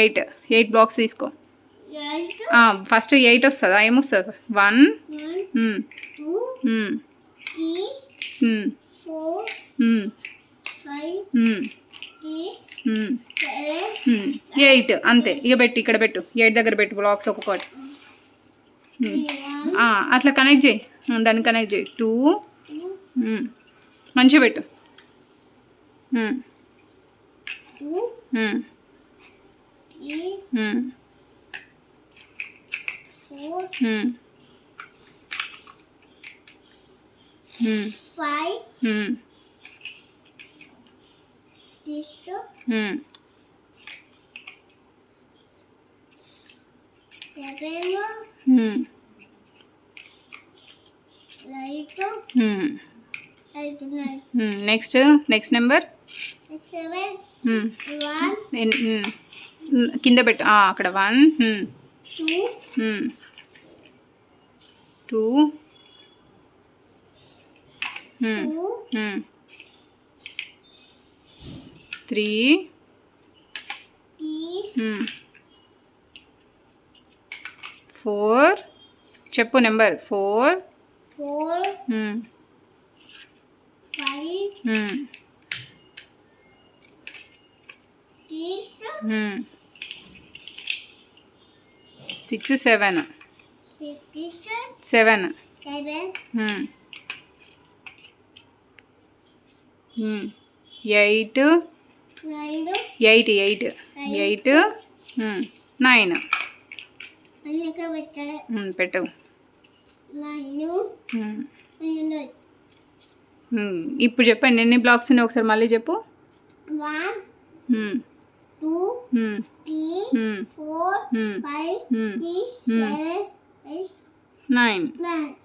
8 8 blocks తీసుకో. First 8 వస్తుందా? ఏమొస్తుంది? 1 2 3 4 5 8 అంతే. ఇక పెట్టు, ఇక్కడ పెట్టు, 8 దగ్గర పెట్టు బ్లాక్స్ ఒక్కొక్కటి. అట్లా కనెక్ట్ చేయి, దాన్ని కనెక్ట్ చేయి. 2 మంచిగా పెట్టు. 5 నెక్స్ట్ నెంబర్ కింద పెట్టు. అక్కడ 1 2 3 4 చెప్పు నెంబర్ 4 5 6 7 7 8 9 పెట్టు. ఇప్పుడు చెప్పండి ఎన్ని బ్లాక్స్ ఉన్నాయి ఒకసారి మళ్ళీ చెప్పు. 1 2 3 4 5 6 7 8 9